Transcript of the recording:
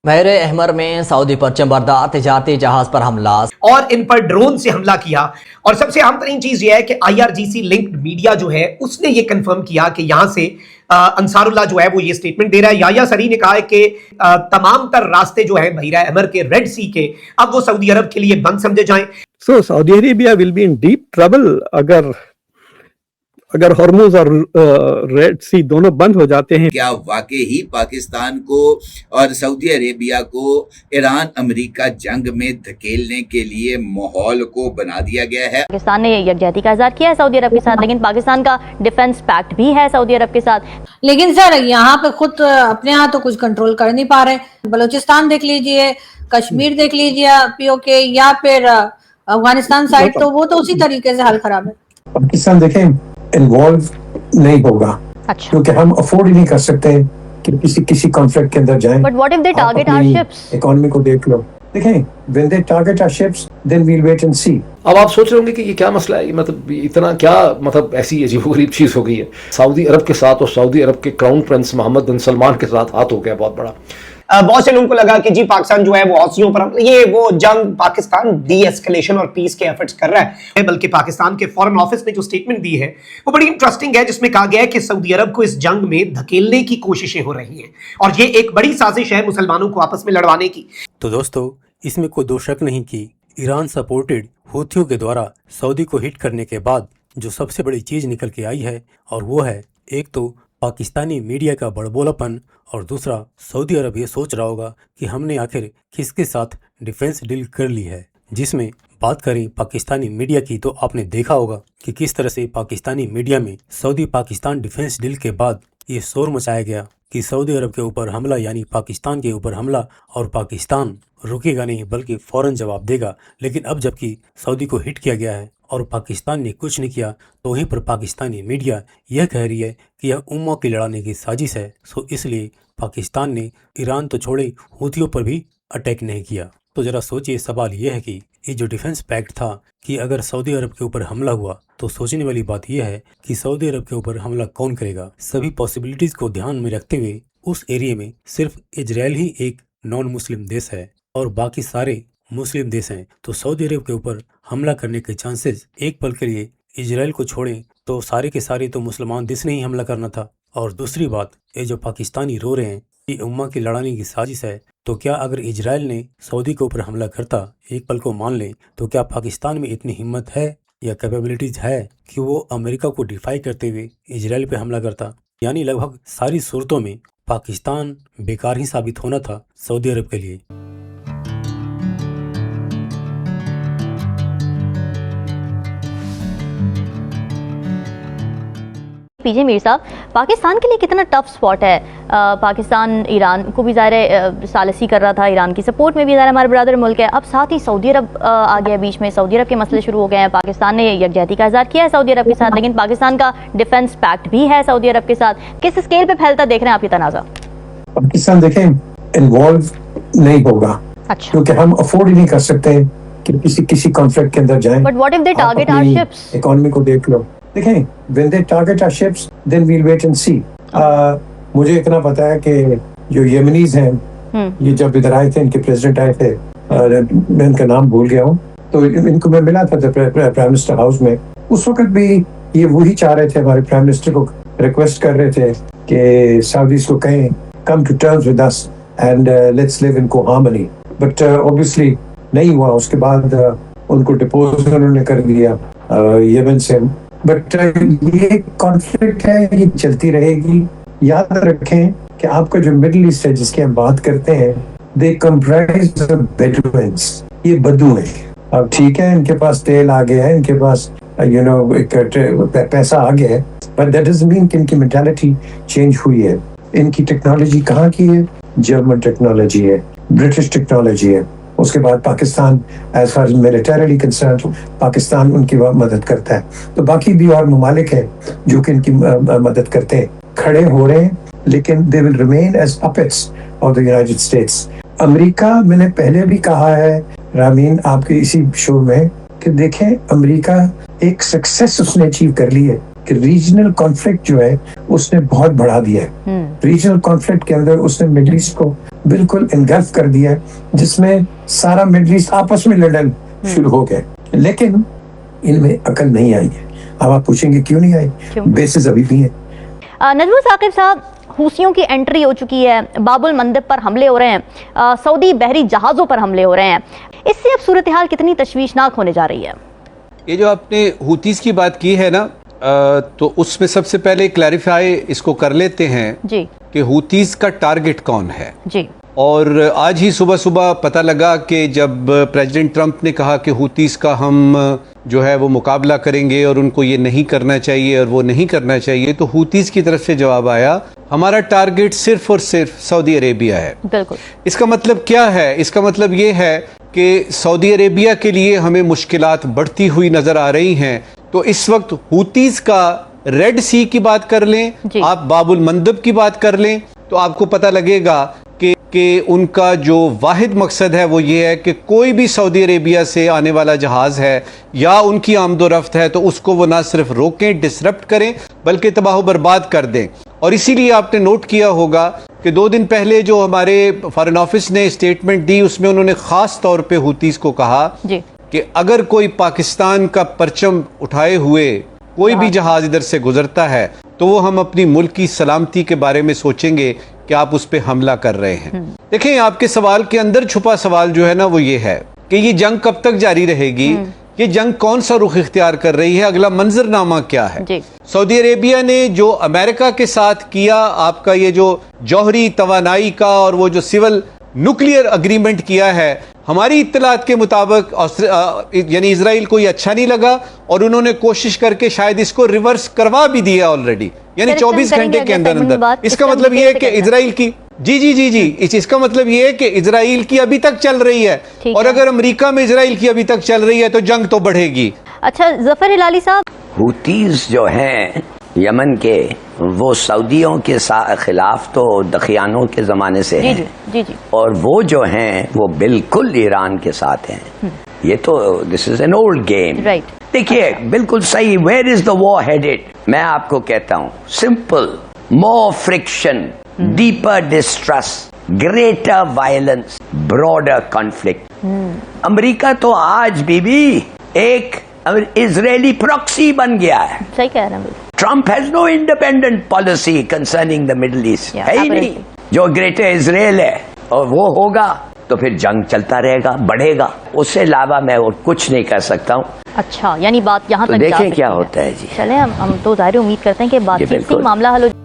बहरे अहमर में सऊदी पर चंबरदार तिजारती जहाज पर हमला और इन पर ड्रोन से हमला किया। और सबसे अहम तरीन चीज यह है कि IRGC लिंक्ड मीडिया जो है उसने ये कंफर्म किया कि यहां से अंसारुल्लाह जो है वो ये स्टेटमेंट दे रहा है। याह्या सरी ने कहा है कि तमाम तर रास्ते जो है बहरा अहमर के, रेड सी के, अब वो सऊदी अरब के लिए बंद समझे जाएं। So Saudi Arabia will be in deep trouble अगर हॉर्मुज और रेड सी दोनों बंद हो जाते हैं। क्या वाकई ही पाकिस्तान को और सऊदी अरेबिया को ईरान अमेरिका जंग में धकेलने के लिए माहौल को बना दिया गया है? पाकिस्तान ने यकजहती का इज़हार किया है सऊदी अरब के साथ, लेकिन पाकिस्तान का डिफेंस पैक्ट भी है सऊदी अरब के साथ। लेकिन सर यहाँ पे खुद अपने यहाँ तो कुछ कंट्रोल कर नहीं पा रहे। बलूचिस्तान देख लीजिए, कश्मीर देख लीजिए POK, या फिर अफगानिस्तान साइड, तो वो तो उसी तरीके से हाल खराब है। पाकिस्तान देखें इन्वॉल्व नहीं होगा, अच्छा, क्योंकि हम अफोर्ड ही नहीं कर सकते कि किसी कॉन्फ्लिक्ट के अंदर जाएं। But what if they target our ships? Economy को देख लो, देखें when they target our ships then we will wait and see. अब आप सोच रहे होंगे कि ये क्या मसला है, मतलब इतना क्या, मतलब ऐसी अजीबोगरीब चीज हो गई है। सऊदी अरब के साथ और सऊदी अरब के क्राउन प्रिंस मोहम्मद बिन सलमान के साथ हाथ हो गया बहुत बड़ा। बहुत से लोगों को लगा कि जी पाकिस्तान जो है वो हौसियों पर ये वो जंग पाकिस्तान डी एस्केलेशन और पीस के एफर्ट्स कर रहा है, बल्कि पाकिस्तान के फॉरेन ऑफिस ने जो स्टेटमेंट दी है वो बड़ी इंटरेस्टिंग है, जिसमें कहा गया है कि सऊदी अरब को इस जंग में धकेलने की कोशिशें हो रही हैं और ये एक बड़ी साजिश है मुसलमानों को आपस में लड़वाने की। तो दोस्तों, इसमें कोई दो शक नहीं कि ईरान सपोर्टेड हूथियों के द्वारा सऊदी को हिट करने के बाद जो सबसे बड़ी चीज निकल के आई है, और वो है एक तो पाकिस्तानी मीडिया का बड़बोलापन, और दूसरा सऊदी अरब ये सोच रहा होगा कि हमने आखिर किसके साथ डिफेंस डील कर ली है। जिसमें बात करें पाकिस्तानी मीडिया की, तो आपने देखा होगा कि किस तरह से पाकिस्तानी मीडिया में सऊदी पाकिस्तान डिफेंस डील के बाद ये शोर मचाया गया कि सऊदी अरब के ऊपर हमला, यानी पाकिस्तान के ऊपर हमला, और पाकिस्तान रुकेगा नहीं बल्कि फौरन जवाब देगा। लेकिन अब जबकि सऊदी को हिट किया गया है और पाकिस्तान ने कुछ नहीं किया, तो वहीं पर पाकिस्तानी मीडिया यह कह रही है कि यह उम्मा की लड़ाने की साजिश है। सो इसलिए पाकिस्तान ने ईरान तो छोड़े हूथियों पर भी अटैक नहीं किया। तो जरा सोचिए, सवाल यह है कि ये जो डिफेंस पैक्ट था कि अगर सऊदी अरब के ऊपर हमला हुआ, तो सोचने वाली बात यह है कि सऊदी अरब के ऊपर हमला कौन करेगा। सभी पॉसिबिलिटीज को ध्यान में रखते हुए उस एरिया में सिर्फ इजराइल ही एक नॉन मुस्लिम देश है और बाकी सारे मुस्लिम देश हैं। तो सऊदी अरब के ऊपर हमला करने के चांसेस, एक पल के लिए इजराइल को छोड़ें तो सारे के सारे तो मुसलमान देश ने ही हमला करना था। और दूसरी बात, ये जो पाकिस्तानी रो रहे हैं कि उम्मा की लड़ाने की साजिश है, तो क्या अगर इजराइल ने सऊदी के ऊपर हमला करता, एक पल को मान लें, तो क्या पाकिस्तान में इतनी हिम्मत है या कैपेबिलिटीज है कि वो अमेरिका को डिफाई करते हुए इजराइल पे हमला करता? यानी लगभग सारी सूरतों में पाकिस्तान बेकार ही साबित होना था सऊदी अरब के लिए। पीजे मीर साहब, पाकिस्तान के लिए कितना टफ स्पॉट है? पाकिस्तान ईरान को भी ज़ाहिर सालसी कर रहा था, ईरान की सपोर्ट में भी ज़ाहिर हमारा ब्रदर मुल्क है। अब साथ ही सऊदी अरब आ गया बीच में, सऊदी अरब के मसले शुरू हो गए हैं। पाकिस्तान ने यकजहती का इज़हार किया है सऊदी अरब के साथ, लेकिन पाकिस्तान का डिफेंस पैक्ट भी है सऊदी अरब के साथ। किस स्केल पे फैलता देख रहे हैं आप ये तनाज़ा? पाकिस्तान देखें इन्वॉल्व नहीं होगा, अच्छा, क्योंकि हम अफोर्ड ही नहीं कर सकते कि किसी कॉन्फ्लिक्ट के अंदर जाएं। But what if they target our ships? Economy को देख लो, देखें when they target our ships then we will wait and see. मुझे इतना पता है कि जो यमनीज हैं, ये जब इधर आए थे, इनके प्रेसिडेंट आए थे, मैं इनका नाम भूल गया हूँ, तो इनको मैं मिला था प्राइम मिनिस्टर हाउस में। उस वक्त भी ये वही चाह रहे थे, हमारे प्राइम मिनिस्टर को रिक्वेस्ट कर रहे थे कि सऊदीज को कहें come to terms with us and let's live in coharmony. But obviously नहीं हुआ। उसके बाद उनको डिपोज उन्होंने कर दिया यमन से। बट ये कॉन्फ्लिक्ट है, ये चलती रहेगी। याद रखें कि आपका जो मिडिल ईस्ट है जिसकी हम बात करते हैं, दे कंप्राइज ऑफ बेडुइन्स, ये बदू है। अब ठीक है, इनके पास तेल आ गया है, इनके पास पैसा आ गया है, बट दैट डजंट मीन कि इनकी मेंटालिटी चेंज हुई है। इनकी टेक्नोलॉजी कहाँ की है? जर्मन टेक्नोलॉजी है, ब्रिटिश टेक्नोलॉजी है। उसके बाद Pakistan as far militarily concerned, Pakistan उनकी मदद करता है। तो बाकी भी और ममालिक हैं जो कि इनकी मदद करते हैं, खड़े हो रहे हैं, लेकिन they will remain as puppets of the United States. America, मैंने पहले भी कहा है रामीन आपके इसी शो में, कि देखें अमेरिका एक सक्सेस उसने अचीव कर ली है कि रीजनल कॉन्फ्लिक्ट जो है उसने बहुत बढ़ा दिया है। रीजनल कॉन्फ्लिक्ट के अंदर उसने मिडिल ईस्ट को बिल्कुल इनगल्फ कर दिया है, जिसमें सारा मिडिल ईस्ट आपस में लड़न शुरू हो गए। लेकिन इनमें अकल नहीं आई है। अब आप पूछेंगे क्यों नहीं आई? बेसिस अभी भी है। नजमुल साकिब साहब, हूसियों की एंट्री हो चुकी है, बाबुल मंदब पर हमले हो रहे हैं, सऊदी बहरी जहाज़ों पर हमले हो रहे हैं, इससे अब सूरत हाल कितनी तशवीशनाक होने जा रही है? ये जो आपने हूतीस की बात की है ना, तो उसमें सबसे पहले क्लैरिफाई इसको कर लेते हैं जी कि हूतीस का टारगेट कौन है। जी। और आज ही सुबह सुबह पता लगा कि जब प्रेसिडेंट ट्रंप ने कहा कि हूतीस का हम जो है वो मुकाबला करेंगे और उनको ये नहीं करना चाहिए और वो नहीं करना चाहिए, तो हूतीस की तरफ से जवाब आया हमारा टारगेट सिर्फ और सिर्फ सऊदी अरेबिया है। बिल्कुल। इसका मतलब क्या है? इसका मतलब ये है कि सऊदी अरेबिया के लिए हमें मुश्किलात बढ़ती हुई नजर आ रही हैं। तो इस वक्त हूतीस का रेड सी की बात कर लें, आप बाबुल मंदब की बात कर लें, तो आपको पता लगेगा कि उनका जो वाहिद मकसद है वो ये है कि कोई भी सऊदी अरेबिया से आने वाला जहाज़ है या उनकी आमदोरफ्त है तो उसको वो ना सिर्फ रोकें, डिसरप्ट करें, बल्कि तबाह बर्बाद कर दें। और इसीलिए आपने नोट किया होगा कि 2 दिन पहले जो हमारे फॉरेन ऑफिस ने स्टेटमेंट दी, उसमें उन्होंने ख़ास तौर पे हूतीस को कहा कि अगर कोई पाकिस्तान का परचम उठाए हुए कोई भी जहाज़ इधर से गुजरता है तो वो हम अपनी मुल्क की सलामती के बारे में सोचेंगे कि आप उस पर हमला कर रहे हैं। देखें, आपके सवाल के अंदर छुपा सवाल जो है ना वो ये है कि ये जंग कब तक जारी रहेगी, ये जंग कौन सा रुख इख्तियार कर रही है, अगला मंजरनामा क्या है। सऊदी अरेबिया ने जो अमेरिका के साथ किया, आपका ये जो जौहरी तवानाई का और वो जो सिविल न्यूक्लियर अग्रीमेंट किया है, हमारी इत्तलात के मुताबिक यानी इजराइल को ये अच्छा नहीं लगा और उन्होंने कोशिश करके शायद इसको रिवर्स करवा भी दिया ऑलरेडी, यानी 24 घंटे के अंदर अंदर। इसका मतलब ये है कि इजराइल की इसका मतलब ये है कि इजराइल की अभी तक चल रही है, और अगर अमेरिका में इजराइल की अभी तक चल रही है तो जंग तो बढ़ेगी। अच्छा जफर हिलाली साहब, हूतीज जो हैं यमन के, वो सऊदियों के खिलाफ तो दखियानों के जमाने से हैं। जी। और वो जो हैं वो बिल्कुल ईरान के साथ हैं। ये तो this is an old game. देखिए बिल्कुल सही। Where is the war headed? मैं आपको कहता हूँ simple, more friction, deeper distrust, greater violence, broader conflict. America तो आज भी एक इजरायली प्रॉक्सी बन गया है। सही कह रहे हैं। Trump has no independent policy concerning the Middle East. है ही नहीं। जो ग्रेटर इजराइल है और वो होगा तो फिर जंग चलता रहेगा, बढ़ेगा। उससे अलावा मैं और कुछ नहीं कर सकता हूँ। अच्छा, यानी बात यहाँ तक देखें क्या होता है जी। चलें, हम तो ज़ाहिर उम्मीद करते हैं कि बातचीत से मामला हल हो।